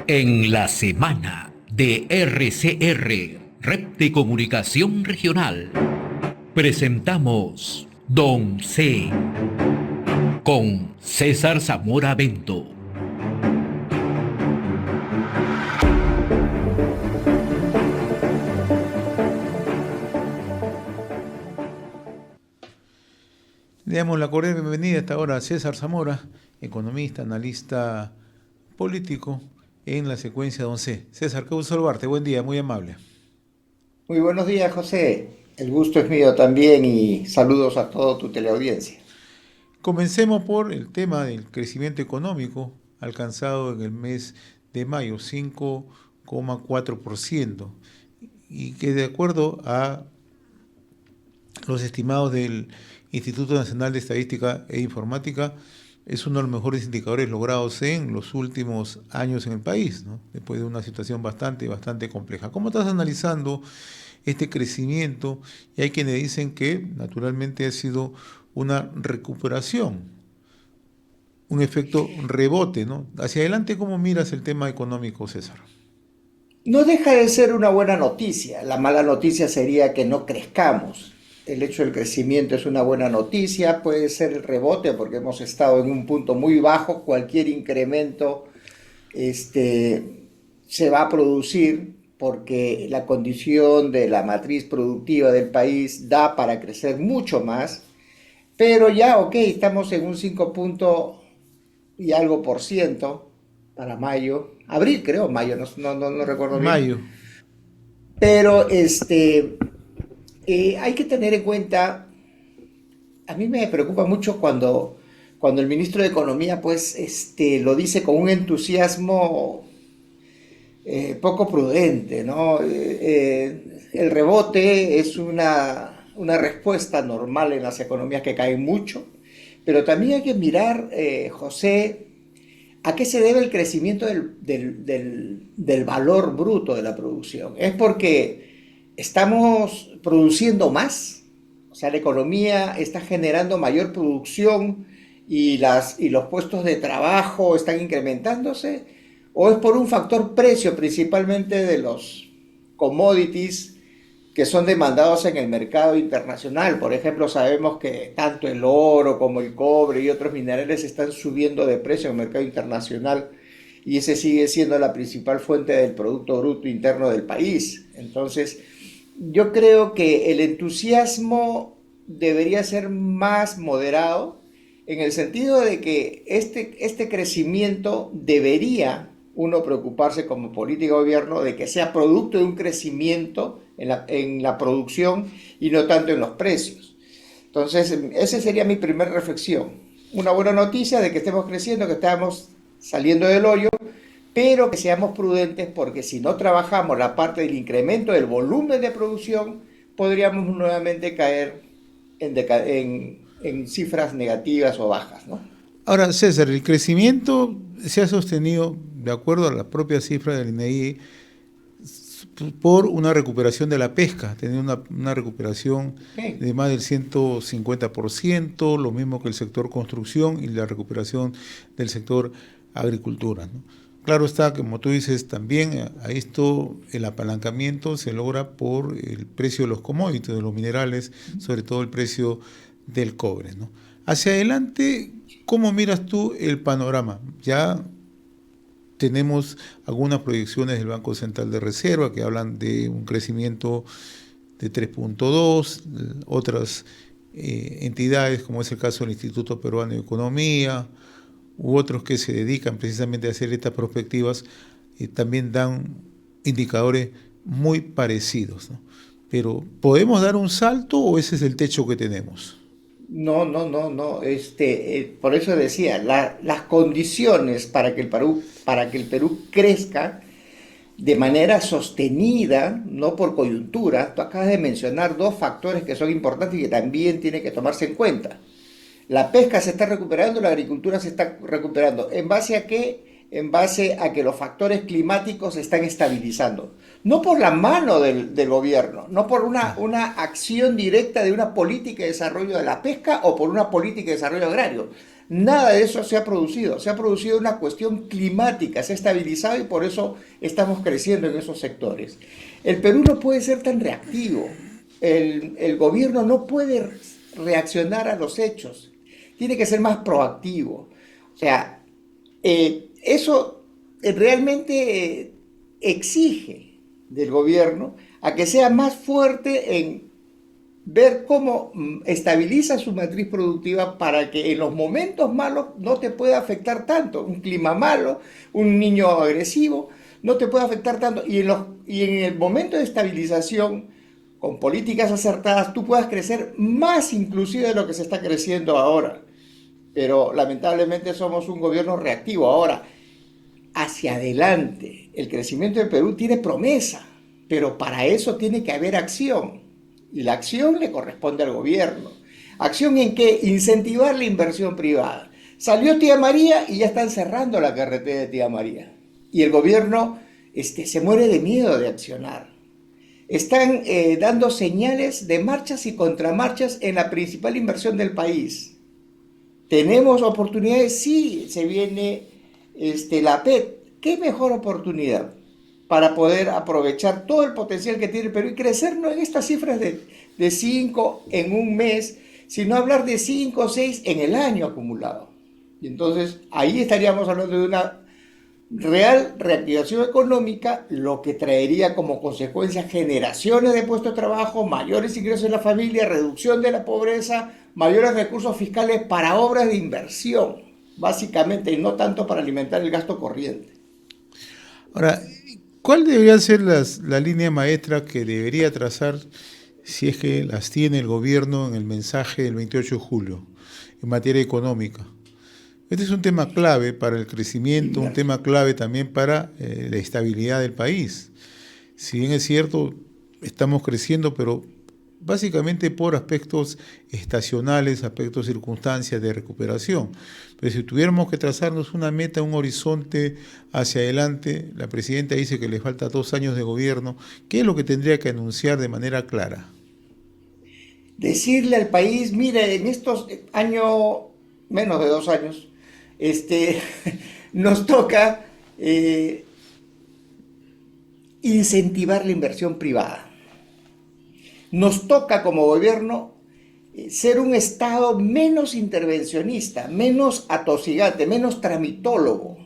En la semana de RCR, Red de Comunicación Regional, presentamos Don C. con César Zamora Bento. Le damos la cordial bienvenida a esta hora a César Zamora, economista, analista político, en la secuencia Don C. César, qué gusto saludarte, buen día, muy amable. Muy buenos días, José. El gusto es mío también y saludos a toda tu teleaudiencia. Comencemos por el tema del crecimiento económico alcanzado en el mes de mayo, 5,4%, y que de acuerdo a los estimados del Instituto Nacional de Estadística e Informática, es uno de los mejores indicadores logrados en los últimos años en el país, ¿no? Después de una situación bastante compleja. ¿Cómo estás analizando este crecimiento? Y hay quienes dicen que naturalmente ha sido una recuperación, un efecto rebote, ¿no? Hacia adelante, ¿cómo miras el tema económico, César? No deja de ser una buena noticia. La mala noticia sería que no crezcamos. El hecho del crecimiento es una buena noticia, puede ser el rebote porque hemos estado en un punto muy bajo. Cualquier incremento se va a producir porque la condición de la matriz productiva del país da para crecer mucho más. Pero ya, ok, estamos en un 5 punto y algo por ciento para mayo, abril creo, mayo, no recuerdo bien. Mayo. Pero hay que tener en cuenta, a mí me preocupa mucho cuando el ministro de Economía pues lo dice con un entusiasmo poco prudente, ¿no? El rebote es una respuesta normal en las economías que caen mucho, pero también hay que mirar, José, a qué se debe el crecimiento del valor bruto de la producción. ¿Es porque estamos produciendo más? O sea, la economía está generando mayor producción y los puestos de trabajo están incrementándose, o es por un factor precio, principalmente de los commodities que son demandados en el mercado internacional. Por ejemplo, sabemos que tanto el oro como el cobre y otros minerales están subiendo de precio en el mercado internacional y ese sigue siendo la principal fuente del Producto Bruto Interno del país. Entonces, yo creo que el entusiasmo debería ser más moderado en el sentido de que este crecimiento debería uno preocuparse como política de gobierno de que sea producto de un crecimiento en la producción y no tanto en los precios. Entonces, esa sería mi primera reflexión. Una buena noticia de que estemos creciendo, que estamos saliendo del hoyo, pero que seamos prudentes porque si no trabajamos la parte del incremento del volumen de producción, podríamos nuevamente caer en cifras negativas o bajas, ¿no? Ahora, César, el crecimiento se ha sostenido, de acuerdo a la propia cifra del INEGI, por una recuperación de la pesca, ha tenido una recuperación Okay. de más del 150%, lo mismo que el sector construcción y la recuperación del sector agricultura, ¿no? Claro está, como tú dices, también a esto el apalancamiento se logra por el precio de los commodities, de los minerales, sobre todo el precio del cobre, ¿no? Hacia adelante, ¿cómo miras tú el panorama? Ya tenemos algunas proyecciones del Banco Central de Reserva que hablan de un crecimiento de 3,2, otras entidades, como es el caso del Instituto Peruano de Economía, u otros que se dedican precisamente a hacer estas perspectivas, también dan indicadores muy parecidos, ¿no? Pero, ¿podemos dar un salto o ese es el techo que tenemos? No. Por eso decía, las condiciones para que el Perú crezca de manera sostenida, no por coyuntura. Tú acabas de mencionar dos factores que son importantes y que también tienen que tomarse en cuenta. La pesca se está recuperando, la agricultura se está recuperando. ¿En base a qué? En base a que los factores climáticos se están estabilizando. No por la mano del gobierno, no por una acción directa de una política de desarrollo de la pesca o por una política de desarrollo agrario. Nada de eso se ha producido una cuestión climática, se ha estabilizado y por eso estamos creciendo en esos sectores. El Perú no puede ser tan reactivo, el gobierno no puede reaccionar a los hechos, tiene que ser más proactivo. O sea, eso realmente exige del gobierno a que sea más fuerte en ver cómo estabiliza su matriz productiva para que en los momentos malos no te pueda afectar tanto. Un clima malo, un niño agresivo, no te puede afectar tanto. Y en el momento de estabilización, con políticas acertadas, tú puedas crecer más inclusive de lo que se está creciendo ahora. Pero lamentablemente somos un gobierno reactivo. Ahora, hacia adelante, el crecimiento del Perú tiene promesa, pero para eso tiene que haber acción. Y la acción le corresponde al gobierno. ¿Acción en qué? Incentivar la inversión privada. Salió Tía María y ya están cerrando la carretera de Tía María. Y el gobierno se muere de miedo de accionar. Están dando señales de marchas y contramarchas en la principal inversión del país. ¿Tenemos oportunidades? Sí, se viene la PET. ¿Qué mejor oportunidad para poder aprovechar todo el potencial que tiene el Perú y crecer no en estas cifras de 5 en un mes, sino hablar de 5 o 6 en el año acumulado? Y entonces ahí estaríamos hablando de una real reactivación económica, lo que traería como consecuencia generaciones de puestos de trabajo, mayores ingresos en la familia, reducción de la pobreza, mayores recursos fiscales para obras de inversión, básicamente, y no tanto para alimentar el gasto corriente. Ahora, ¿cuál debería ser la línea maestra que debería trazar, si es que las tiene el gobierno en el mensaje del 28 de julio, en materia económica? Este es un tema clave para el crecimiento, un tema clave también para la estabilidad del país. Si bien es cierto, estamos creciendo, pero básicamente por aspectos estacionales, aspectos circunstancias de recuperación. Pero si tuviéramos que trazarnos una meta, un horizonte hacia adelante, la presidenta dice que le falta 2 años de gobierno. ¿Qué es lo que tendría que anunciar de manera clara? Decirle al país, mire, en estos años, menos de 2 años, nos toca incentivar la inversión privada. Nos toca como gobierno ser un Estado menos intervencionista, menos atosigante, menos tramitólogo.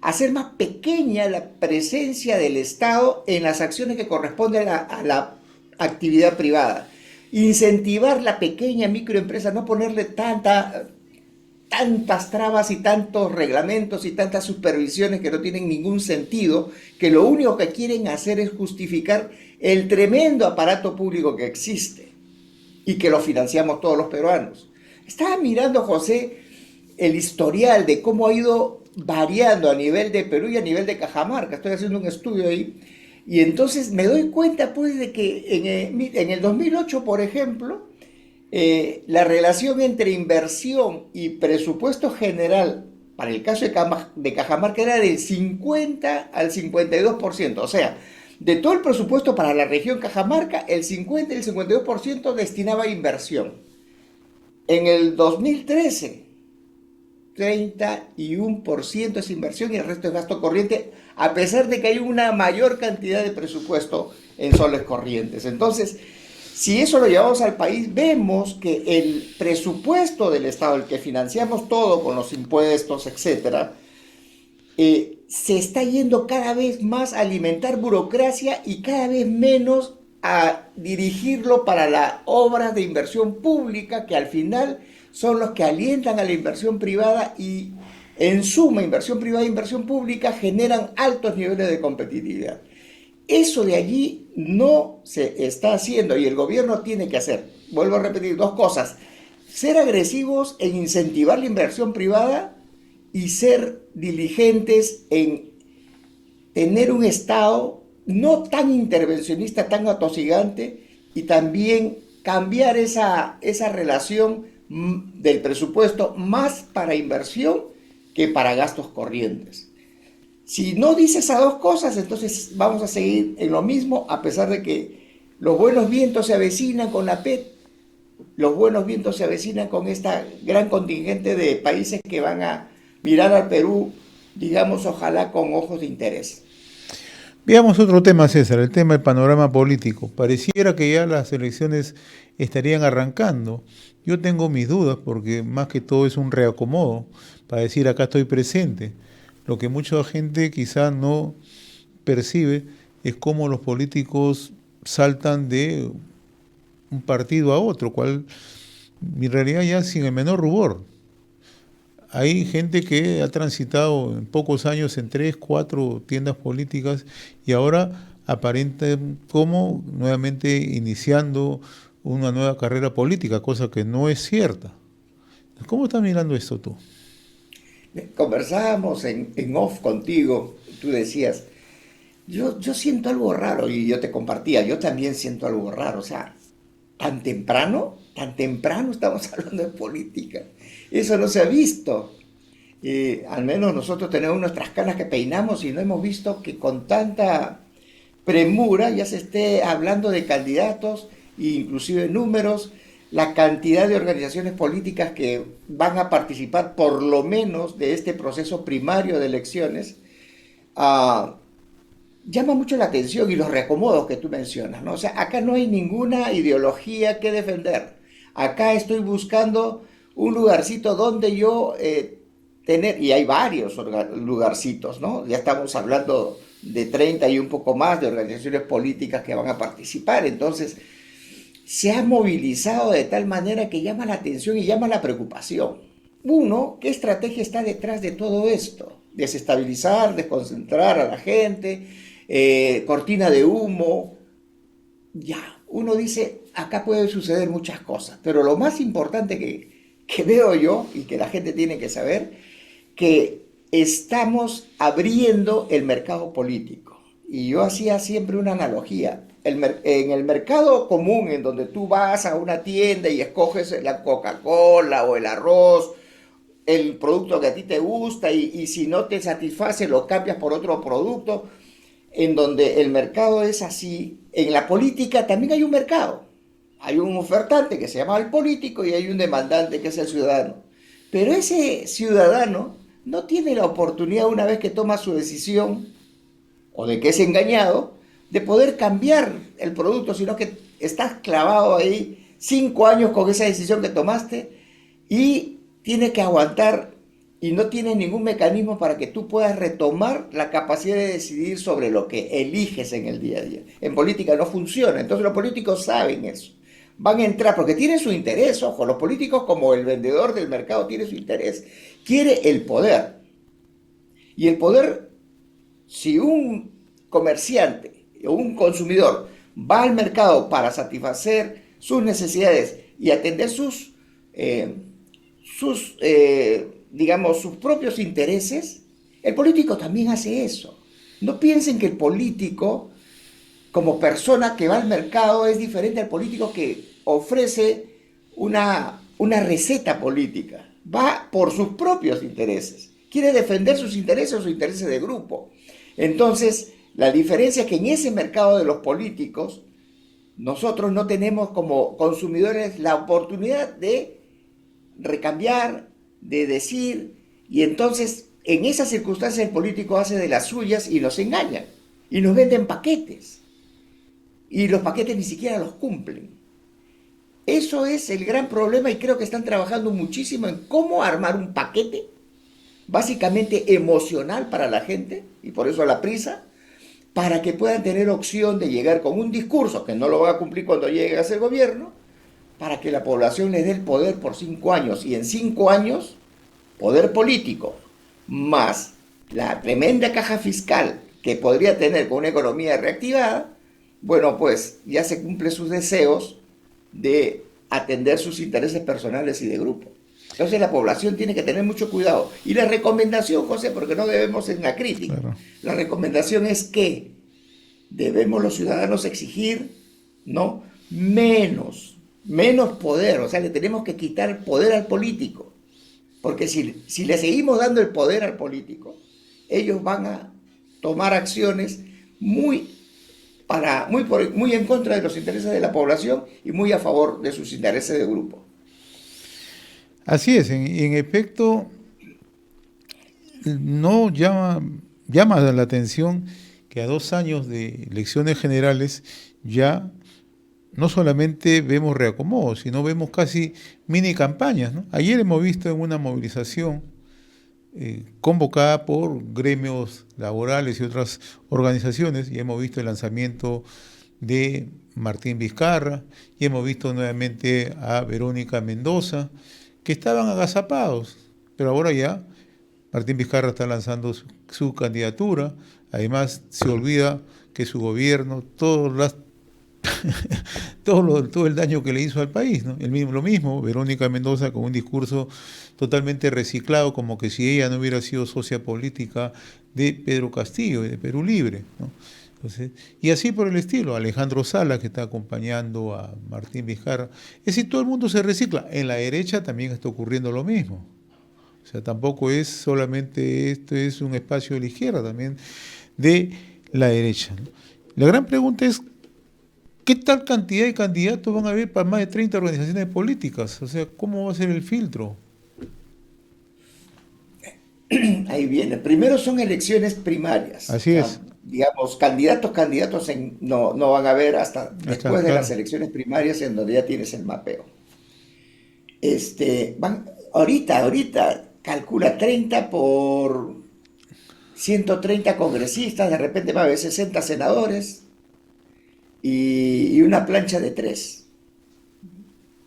Hacer más pequeña la presencia del Estado en las acciones que corresponden a la actividad privada. Incentivar la pequeña microempresa, no ponerle tantas trabas y tantos reglamentos y tantas supervisiones que no tienen ningún sentido, que lo único que quieren hacer es justificar el tremendo aparato público que existe y que lo financiamos todos los peruanos. Estaba mirando, José, el historial de cómo ha ido variando a nivel de Perú y a nivel de Cajamarca. Estoy haciendo un estudio ahí y entonces me doy cuenta pues de que en el 2008, por ejemplo, la relación entre inversión y presupuesto general para el caso de Cajamarca era del 50 al 52%. O sea, de todo el presupuesto para la región Cajamarca, el 50 y el 52% destinaba a inversión. En el 2013, 31% es inversión y el resto es gasto corriente, a pesar de que hay una mayor cantidad de presupuesto en soles corrientes. Entonces, si eso lo llevamos al país, vemos que el presupuesto del Estado, el que financiamos todo con los impuestos, etcétera, se está yendo cada vez más a alimentar burocracia y cada vez menos a dirigirlo para las obras de inversión pública, que al final son los que alientan a la inversión privada y, en suma, inversión privada e inversión pública generan altos niveles de competitividad. Eso de allí no se está haciendo y el gobierno tiene que hacer, vuelvo a repetir, 2 cosas: ser agresivos en incentivar la inversión privada y ser diligentes en tener un Estado no tan intervencionista, tan atosigante, y también cambiar esa relación del presupuesto más para inversión que para gastos corrientes. Si no dice esas 2 cosas, entonces vamos a seguir en lo mismo, a pesar de que los buenos vientos se avecinan con la PET, los buenos vientos se avecinan con esta gran contingente de países que van a mirar al Perú, digamos, ojalá con ojos de interés. Veamos otro tema, César, el tema del panorama político. Pareciera que ya las elecciones estarían arrancando. Yo tengo mis dudas porque más que todo es un reacomodo para decir acá estoy presente. Lo que mucha gente quizá no percibe es cómo los políticos saltan de un partido a otro, cual en realidad ya sin el menor rubor. Hay gente que ha transitado en pocos años en 3, 4 tiendas políticas y ahora aparenta como nuevamente iniciando una nueva carrera política, cosa que no es cierta. ¿Cómo estás mirando esto tú? Conversábamos en off contigo, tú decías, yo siento algo raro y yo te compartía, yo también siento algo raro, o sea, tan temprano estamos hablando de política, eso no se ha visto. Al menos nosotros tenemos nuestras canas que peinamos y no hemos visto que con tanta premura ya se esté hablando de candidatos e inclusive números, la cantidad de organizaciones políticas que van a participar por lo menos de este proceso primario de elecciones, ah, llama mucho la atención y los reacomodos que tú mencionas, ¿no? O sea, acá no hay ninguna ideología que defender. Acá estoy buscando un lugarcito donde yo tener, y hay varios lugarcitos, ¿no? Ya estamos hablando de 30 y un poco más de organizaciones políticas que van a participar, entonces se ha movilizado de tal manera que llama la atención y llama la preocupación. Uno, ¿qué estrategia está detrás de todo esto? Desestabilizar, desconcentrar a la gente, cortina de humo. Ya, uno dice, acá pueden suceder muchas cosas, pero lo más importante que veo yo y que la gente tiene que saber, que estamos abriendo el mercado político. Y yo hacía siempre una analogía. En el mercado común, en donde tú vas a una tienda y escoges la Coca-Cola o el arroz, el producto que a ti te gusta y si no te satisface lo cambias por otro producto, en donde el mercado es así, en la política también hay un mercado. Hay un ofertante que se llama el político y hay un demandante que es el ciudadano. Pero ese ciudadano no tiene la oportunidad, una vez que toma su decisión o de que es engañado, de poder cambiar el producto, sino que estás clavado ahí 5 años con esa decisión que tomaste y tienes que aguantar y no tienes ningún mecanismo para que tú puedas retomar la capacidad de decidir sobre lo que eliges en el día a día. En política no funciona, entonces los políticos saben eso. Van a entrar porque tienen su interés, ojo, los políticos como el vendedor del mercado tiene su interés, quiere el poder. Y el poder, si un comerciante o un consumidor va al mercado para satisfacer sus necesidades y atender digamos, sus propios intereses, el político también hace eso. No piensen que el político, como persona que va al mercado, es diferente al político que ofrece una receta política. Va por sus propios intereses. Quiere defender sus intereses o sus intereses de grupo. Entonces, la diferencia es que en ese mercado de los políticos, nosotros no tenemos como consumidores la oportunidad de recambiar, de decir, y entonces en esas circunstancias el político hace de las suyas y nos engaña, y nos venden paquetes, y los paquetes ni siquiera los cumplen. Eso es el gran problema y creo que están trabajando muchísimo en cómo armar un paquete, básicamente emocional para la gente, y por eso la prisa, para que puedan tener opción de llegar con un discurso que no lo va a cumplir cuando llegue a ser gobierno, para que la población les dé el poder por 5 años, y en 5 años, poder político, más la tremenda caja fiscal que podría tener con una economía reactivada, bueno, pues ya se cumplen sus deseos de atender sus intereses personales y de grupo. Entonces la población tiene que tener mucho cuidado. Y la recomendación, José, porque no debemos ser una crítica, claro, la recomendación es que debemos los ciudadanos exigir, ¿no?, menos poder, o sea, le tenemos que quitar poder al político, porque si le seguimos dando el poder al político, ellos van a tomar acciones muy muy en contra de los intereses de la población y muy a favor de sus intereses de grupo. Así es, en efecto, no llama la atención que a 2 años de elecciones generales ya no solamente vemos reacomodos, sino vemos casi mini campañas, ¿no? Ayer hemos visto en una movilización convocada por gremios laborales y otras organizaciones, y hemos visto el lanzamiento de Martín Vizcarra, y hemos visto nuevamente a Verónica Mendoza, que estaban agazapados, pero ahora ya Martín Vizcarra está lanzando su candidatura. Además se olvida que su gobierno, todo el daño que le hizo al país, ¿no? Lo mismo, Verónica Mendoza con un discurso totalmente reciclado, como que si ella no hubiera sido socia política de Pedro Castillo y de Perú Libre, ¿no? Entonces, y así por el estilo, Alejandro Sala, que está acompañando a Martín Vizcarra. Es decir, todo el mundo se recicla. En la derecha también está ocurriendo lo mismo. O sea, tampoco es solamente esto es un espacio de la izquierda, también de la derecha, ¿no? La gran pregunta es, ¿qué tal cantidad de candidatos van a haber para más de 30 organizaciones políticas? O sea, ¿cómo va a ser el filtro? Ahí viene. Primero son elecciones primarias. Así es. Digamos, candidatos no van a haber hasta después de las elecciones primarias, en donde ya tienes el mapeo. Ahorita calcula 30 por 130 congresistas, de repente va a haber 60 senadores y una plancha de 3.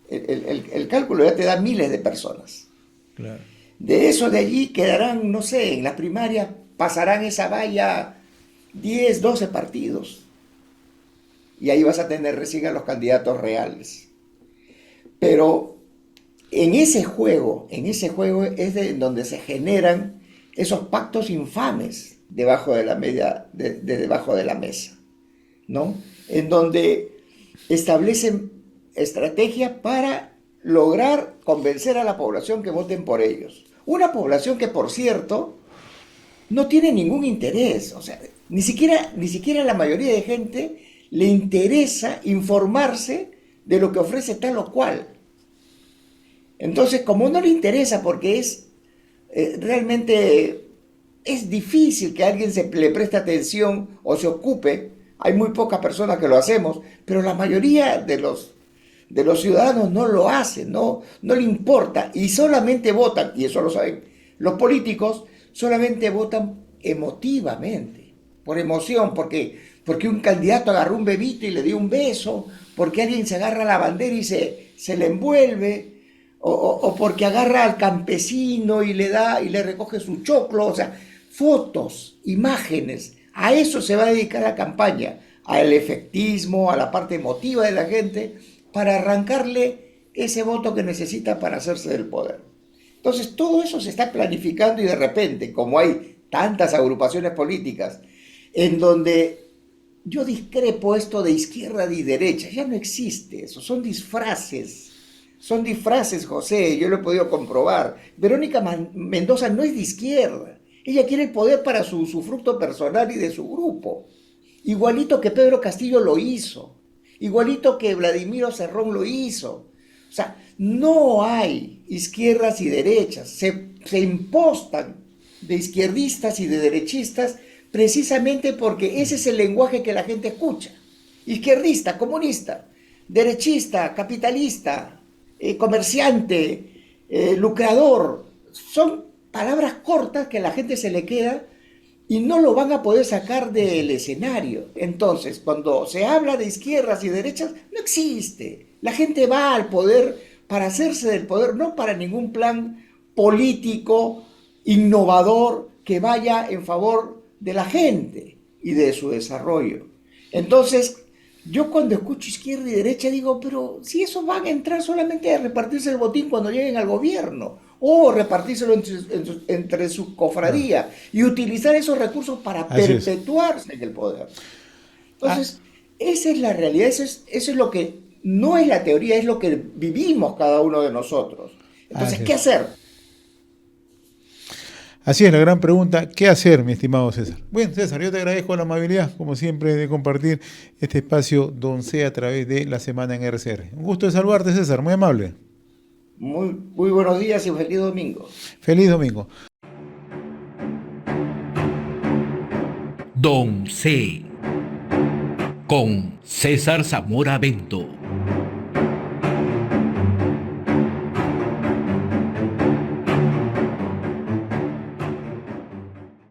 El cálculo ya te da miles de personas. Claro. De eso de allí quedarán, no sé, en las primarias pasarán esa valla 10, 12 partidos. Y ahí vas a tener recién a los candidatos reales. Pero en ese juego es donde se generan esos pactos infames debajo de la debajo de la mesa, ¿no? En donde establecen estrategias para lograr convencer a la población que voten por ellos. Una población que, por cierto, no tiene ningún interés. O sea, ni siquiera la mayoría de gente le interesa informarse de lo que ofrece tal o cual. Entonces, como no le interesa porque realmente es difícil que alguien le preste atención o se ocupe, hay muy pocas personas que lo hacemos, pero la mayoría de los ciudadanos no lo hacen, no le importa y solamente votan, y eso lo saben los políticos, solamente votan emotivamente, por emoción, porque un candidato agarró un bebito y le dio un beso, porque alguien se agarra la bandera y se le envuelve, o porque agarra al campesino y le recoge su choclo. O sea, fotos, imágenes, a eso se va a dedicar la campaña, al efectismo, a la parte emotiva de la gente, para arrancarle ese voto que necesita para hacerse del poder. Entonces, todo eso se está planificando y de repente, como hay tantas agrupaciones políticas, en donde yo discrepo esto de izquierda y derecha, ya no existe eso, son disfraces, José, yo lo he podido comprobar. Verónica Mendoza no es de izquierda, ella quiere el poder para su fruto personal y de su grupo, igualito que Pedro Castillo lo hizo, igualito que Vladimiro Cerrón lo hizo. O sea, no hay izquierdas y derechas, se impostan de izquierdistas y de derechistas precisamente porque ese es el lenguaje que la gente escucha. Izquierdista, comunista, derechista, capitalista, comerciante, lucrador, son palabras cortas que a la gente se le queda y no lo van a poder sacar del escenario. Entonces, cuando se habla de izquierdas y derechas, no existe. La gente va al poder para hacerse del poder, no para ningún plan político innovador que vaya en favor de la gente y de su desarrollo. Entonces, yo cuando escucho izquierda y derecha digo, pero si esos van a entrar solamente a repartirse el botín cuando lleguen al gobierno, o repartírselo entre su cofradía y utilizar esos recursos para perpetuarse en el poder. Entonces, esa es la realidad, eso es lo que no es la teoría, es lo que vivimos cada uno de nosotros. Entonces, ¿qué hacer? Así es la gran pregunta, ¿qué hacer, mi estimado César? Bueno, César, yo te agradezco la amabilidad, como siempre, de compartir este espacio Don C a través de la semana en RCR. Un gusto de saludarte, César, muy amable. Muy buenos días y un feliz domingo. Feliz domingo. Don C. Con César Zamora Bento.